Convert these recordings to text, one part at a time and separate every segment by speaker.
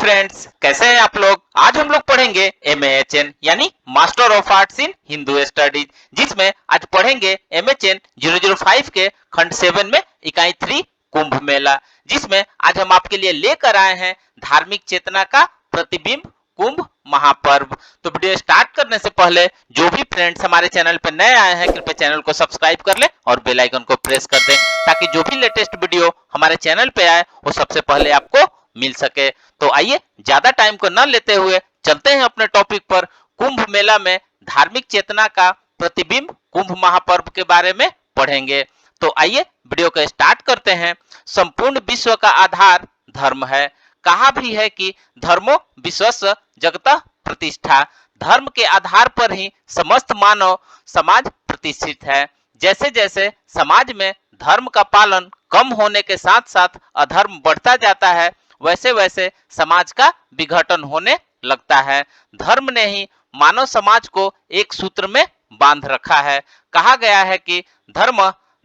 Speaker 1: Friends, कैसे हैं आप लोग। आज हम लोग पढ़ेंगे MAHN यानी master of arts in Hindu studies, जिसमें आज पढ़ेंगे MHN 005 के खंड 7 में इकाई 3 कुंभ मेला, जिसमें आज हम आपके लिए लेकर आए हैं धार्मिक चेतना का प्रतिबिंब कुंभ महापर्व। तो वीडियो स्टार्ट करने से पहले जो भी फ्रेंड्स हमारे चैनल पर नए आए हैं, कृपया चैनल को सब्सक्राइब कर ले और बेल आइकन को प्रेस कर दें, ताकि जो भी लेटेस्ट वीडियो हमारे चैनल पे आए वो सबसे पहले आपको मिल सके। तो आइए ज्यादा टाइम को न लेते हुए चलते हैं अपने टॉपिक पर। कुंभ मेला में धार्मिक चेतना का प्रतिबिंब कुंभ महापर्व के बारे में पढ़ेंगे। तो आइए वीडियो को स्टार्ट करते हैं। संपूर्ण विश्व का आधार धर्म है। कहा भी है कि धर्मो विश्वस्य जगतः प्रतिष्ठा। धर्म के आधार पर ही समस्त मानव समाज प्रतिष्ठित है। जैसे जैसे समाज में धर्म का पालन कम होने के साथ साथ अधर्म बढ़ता जाता है, वैसे वैसे समाज का विघटन होने लगता है। धर्म ने ही मानव समाज को एक सूत्र में बांध रखा है। कहा गया है कि धर्म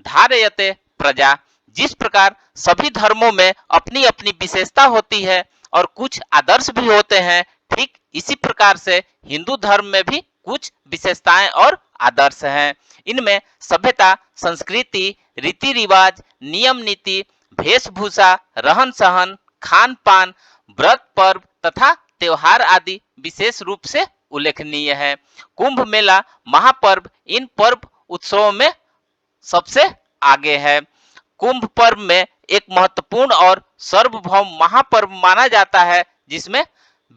Speaker 1: धारयते प्रजा। जिस प्रकार सभी धर्मों में अपनी अपनी विशेषता होती है और कुछ आदर्श भी होते हैं, ठीक इसी प्रकार से हिंदू धर्म में भी कुछ विशेषताएं और आदर्श हैं। इनमें सभ्यता, संस्कृति, रीति रिवाज, नियम नीति, वेशभूषा, रहन सहन, खान पान, व्रत पर्व तथा त्योहार आदि विशेष रूप से उल्लेखनीय है। कुंभ मेला महापर्व इन पर्व उत्सवों में सबसे आगे है। कुंभ पर्व में एक महत्वपूर्ण और सार्वभौम महापर्व माना जाता है, जिसमें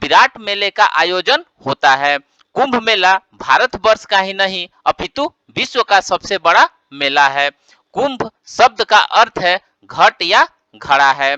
Speaker 1: विराट मेले का आयोजन होता है। कुंभ मेला भारत वर्ष का ही नहीं अपितु विश्व का सबसे बड़ा मेला है। कुंभ शब्द का अर्थ है घट या घड़ा है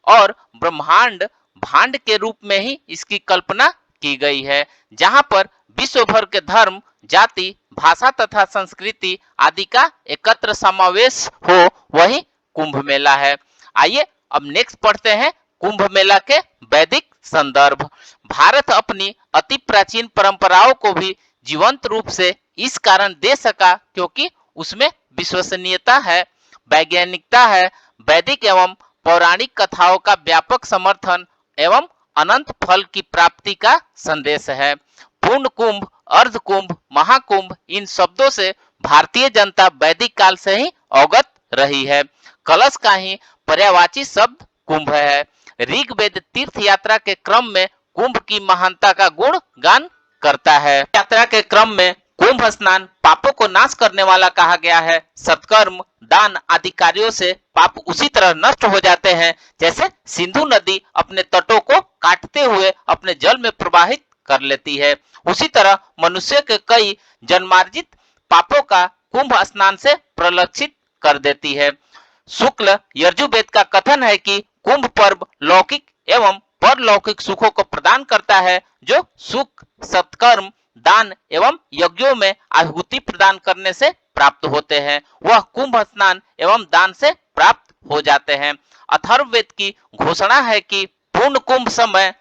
Speaker 1: और ब्रह्मांड भांड के रूप में ही इसकी कल्पना की गई है, जहां पर विश्व भर के धर्म, जाति, भाषा तथा संस्कृति आदि का एकत्र समावेश हो, वही कुंभ मेला है। आइए अब नेक्स्ट पढ़ते हैं कुंभ मेला के वैदिक संदर्भ। भारत अपनी अति प्राचीन परंपराओं को भी जीवंत रूप से इस कारण दे सका क्योंकि उसमें विश्वसनीयता है, वैज्ञानिकता है, वैदिक एवं पौराणिक कथाओं का व्यापक समर्थन एवं अनंत फल की प्राप्ति का संदेश है। पूर्ण कुंभ, अर्ध कुंभ, महाकुंभ इन शब्दों से भारतीय जनता वैदिक काल से ही अवगत रही है। कलश का ही पर्यायवाची शब्द कुंभ है। ऋग्वेद तीर्थ यात्रा के क्रम में कुंभ की महानता का गुण गान करता है। यात्रा के क्रम में कुंभ स्नान पापों को नाश करने वाला कहा गया है। सत्कर्म, दान आदि कार्यों से पाप उसी तरह नष्ट हो जाते हैं जैसे सिंधु नदी अपने तटों को काटते हुए अपने जल में प्रवाहित कर लेती है। उसी तरह मनुष्य के कई जन्मार्जित पापों का कुंभ स्नान से प्रलक्षित कर देती है। शुक्ल यजुर्वेद का कथन है कि कुंभ पर्व लौकिक एवं परलौकिक सुखों को प्रदान करता है, जो सुख सत्कर्म, दान एवं यज्ञों में आहुति प्रदान करने से प्राप्त होते हैं, वह कुंभ स्नान एवं दान से प्राप्त हो जाते हैं। अथर्ववेद की घोषणा है कि पूर्ण कुंभ समय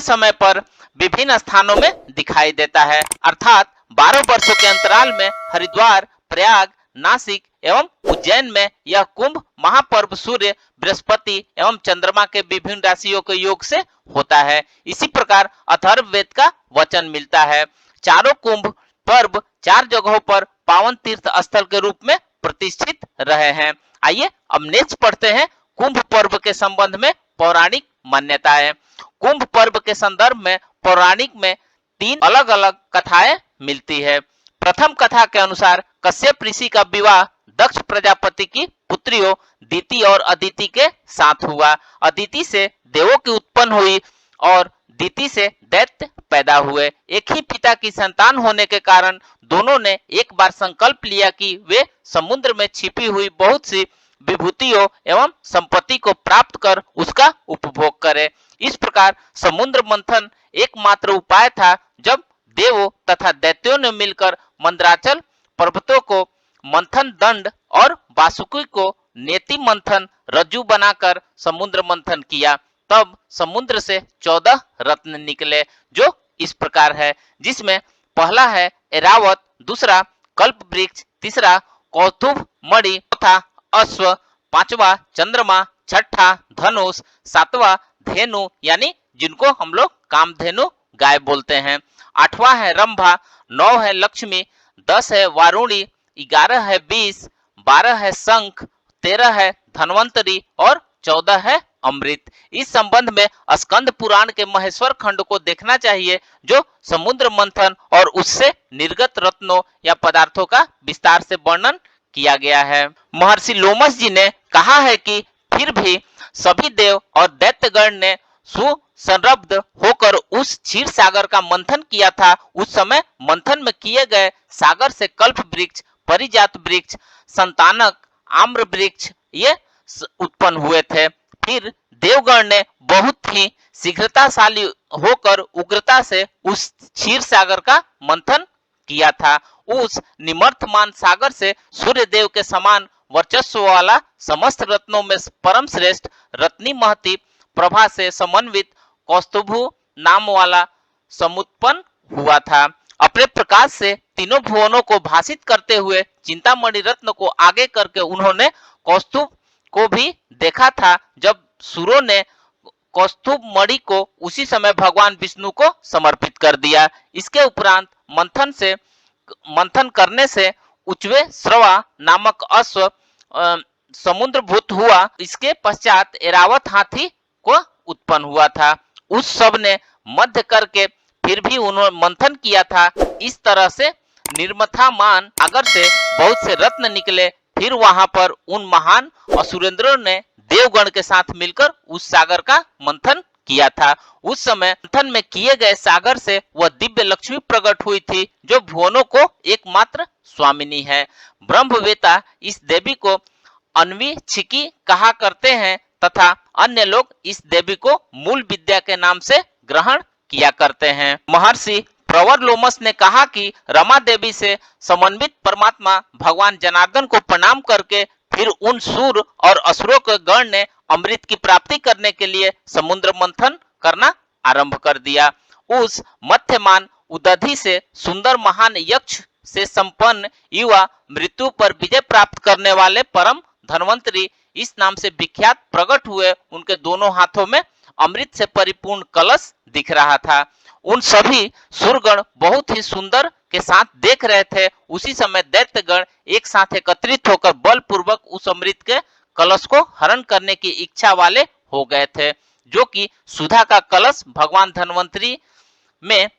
Speaker 1: समय पर विभिन्न स्थानों में दिखाई देता है, अर्थात 12 वर्षों के अंतराल में हरिद्वार, प्रयाग, नासिक एवं उज्जैन में यह कुंभ महापर्व सूर्य, बृहस्पति एवं चंद्रमा के विभिन्न राशियों के योग से होता है। इसी प्रकार अथर्ववेद का वचन मिलता है। चारों कुंभ पर्व 4 जगहों पर पावन तीर्थ स्थल के रूप में प्रतिष्ठित रहे हैं। आइए अब नेक्स्ट पढ़ते हैं कुंभ पर्व के संबंध में पौराणिक मान्यताएं। कुंभ पर्व के संदर्भ में पौराणिक में 3 अलग अलग कथाएं मिलती है। प्रथम कथा के अनुसार कश्यप ऋषि का विवाह दक्ष प्रजापति की पुत्रियों दीति और अदिति के साथ हुआ। अदिति से देवों की उत्पन्न हुई और दीति से दैत्य पैदा हुए। एक ही पिता की संतान होने के कारण दोनों ने एक बार संकल्प लिया कि वे समुद्र में छिपी हुई बहुत सी विभूतियों एवं संपत्ति को प्राप्त कर उसका उपभोग करें। इस प्रकार समुद्र मंथन एकमात्र उपाय था। जब देवों तथा दैत्यों ने मिलकर मंदराचल पर्वतों को मंथन दंड और वासुकी को नेति मंथन रज्जु बनाकर समुद्र मंथन किया, तब समुद्र से 14 रत्न निकले, जो इस प्रकार है, जिसमें पहला है ऐरावत, दूसरा कल्प वृक्ष, तीसरा कौतुभ मणि, चौथा अश्व, पांचवा चंद्रमा, छठा धनुष, सातवां धेनु यानी जिनको हम लोग कामधेनु गाय बोलते हैं। 8वां है रंभा, 9 है लक्ष्मी, 10 है वारुणी, 11 है विष, 12 है शंख, 13 है धनवंतरी और 14 है अमृत। इस संबंध में स्कंद पुराण के महेश्वर खंड को देखना चाहिए, जो समुद्र मंथन और उससे निर्गत रत्नों या पदार्थों का विस्तार से वर्णन किया गया है। महर्षि लोमस जी ने कहा है कि फिर भी सभी देव और दैत्यगण ने सुसंरब्ध होकर उस क्षीर सागर का मंथन किया था। उस समय मंथन में किए गए सागर से कल्प वृक्ष, परिजात वृक्ष, संतानक, आम्र वृक्ष ये उत्पन्न हुए थे। फिर देवगण ने बहुत ही शीघ्रताशाली होकर उग्रता से उस क्षीर सागर का मंथन किया था। उस निमर्थमान सागर से सूर्य देव के समान वर्चस्व वाला समस्त रत्नों में परम श्रेष्ठ रत्नी महती प्रभा से समन्वित कौस्तुभु नाम वाला समुत्पन्न हुआ था। अपने प्रकाश से तीनों भुवनों को भासित करते हुए चिंतामणि रत्न को आगे करके उन्होंने कौस्तुभ को भी देखा था। जब सुरों ने कौस्तुभ मणि को उसी समय भगवान विष्णु को समर्पित कर दिया। इसके उपरांत मंथन करने से उच्चवे श्रवा नामक अश्व समुद्रभूत हुआ। इसके पश्चात एरावत हाथी को उत्पन्न हुआ था। उस सब ने मध्य करके फिर भी उन्होंने मंथन किया था। इस तरह से निर्मथामान सागर से बहुत से रत्न निकले। फिर वहां पर उन महान असुरेंद्रों ने देवगण के साथ मिलकर उस सागर का मंथन किया था। उस समय मंथन में किए गए सागर से वह दिव्य लक्ष्मी प्रकट हुई थी, जो भुवनों को एकमात्र स्वामिनी है। ब्रह्मवेता इस देवी को अन्वीक्षिकी कहा करते हैं तथा अन्य लोग इस देवी को मूल विद्या के नाम से ग्रहण किया करते हैं। महर्षि प्रवर लोमस ने कहा कि रमा देवी से समन्वित परमात्मा भगवान जनार्दन को प्रणाम करके फिर उन सूर और असुरों के गण ने अमृत की प्राप्ति करने के लिए समुद्र मंथन करना आरंभ कर दिया। उस मध्यमान उदधि से सुंदर महान यक्ष से संपन्न युवा मृत्यु पर विजय प्राप्त करने वाले परम धनवंतरी इस नाम से विख्यात प्रकट हुए। उनके दोनों हाथों में अमृत से परिपूर्ण कलश दिख रहा था। उन सभी सुरगण बहुत ही सुंदर के साथ देख रहे थे। उसी समय दैत्यगण एक साथ एकत्रित होकर बलपूर्वक उस अमृत के कलश को हरण करने की इच्छा वाले हो गए थे, जो कि सुधा का कलश भगवान धनवंतरी में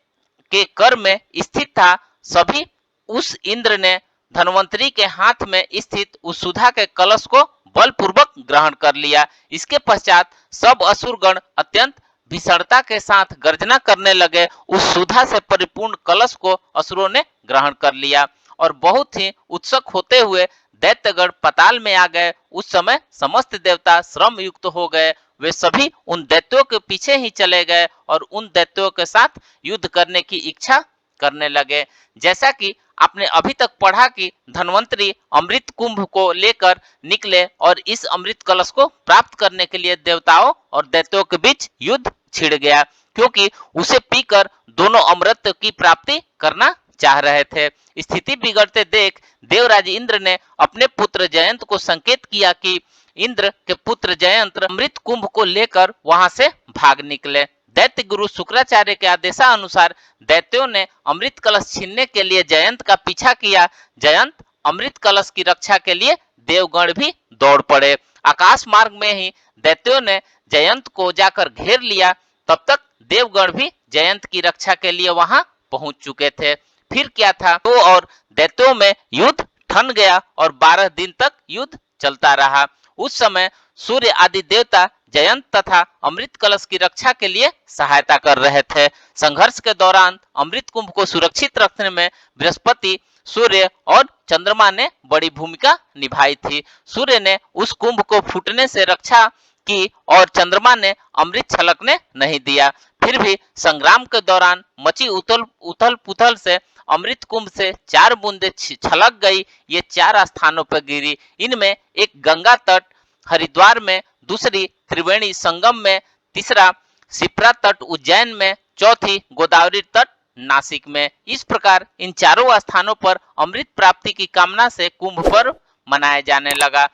Speaker 1: के कर में स्थित था। सभी उस इंद्र ने धनवंतरी के हाथ में स्थित उस सुधा के कलश को बलपूर्वक ग्रहण कर लिया। इसके पश्चात सब असुरगण अत्यंत भीषणता के साथ गर्जना करने लगे। उस सुधा से परिपूर्ण कलश को असुरों ने ग्रहण कर लिया और बहुत ही उत्सुक होते हुए दैत्यगण पाताल में आ गए। उस समय समस्त देवता श्रम युक्त हो गए। वे सभी उन दैत्यों के पीछे ही चले गए और उन दैत्यों के साथ युद्ध करने की इच्छा करने लगे। जैसा कि आपने अभी तक पढ़ा कि धनवंतरी अमृत कुंभ को लेकर निकले और इस अमृत कलश को प्राप्त करने के लिए देवताओं और दैत्यों के बीच युद्ध छिड़ गया, क्योंकि उसे पीकर दोनों अमृत की प्राप्ति करना चाह रहे थे। स्थिति बिगड़ते देख देवराज इंद्र ने अपने पुत्र जयंत को संकेत किया कि इंद्र के पुत्र जयंत अमृत कुंभ को लेकर वहां से भाग निकले। दैत्य गुरु शुक्राचार्य के आदेशानुसार दैत्यों ने अमृत कलश छीनने के लिए जयंत का पीछा किया। जयंत अमृत कलश की रक्षा के लिए देवगण भी दौड़ पड़े। आकाश मार्ग में ही दैत्यों ने जयंत को जाकर घेर लिया। तब तक देवगण भी जयंत की रक्षा के लिए वहां पहुंच चुके थे। फिर क्या था, तो और दैत्यों में युद्ध ठन गया और 12 दिन तक युद्ध चलता रहा। उस समय सूर्य आदि देवता जयंत तथा अमृत कलश की रक्षा के लिए सहायता कर रहे थे। संघर्ष के दौरान अमृत कुंभ को सुरक्षित रखने में बृहस्पति, सूर्य और चंद्रमा ने बड़ी भूमिका निभाई थी। सूर्य ने उस कुंभ को फूटने से रक्षा की और चंद्रमा ने अमृत छलकने नहीं दिया। फिर भी संग्राम के दौरान मची उथल पुथल से अमृत कुंभ से 4 बूंदे छलक गई। ये 4 स्थानों पर गिरी। इनमें एक गंगा तट हरिद्वार में, दूसरी त्रिवेणी संगम में, तीसरा शिप्रा तट उज्जैन में, चौथी गोदावरी तट नासिक में। इस प्रकार इन चारों स्थानों पर अमृत प्राप्ति की कामना से कुंभ पर्व मनाया जाने लगा।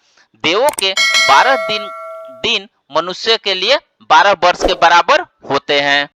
Speaker 1: देवों के 12 दिन मनुष्य के लिए 12 वर्ष के बराबर होते हैं।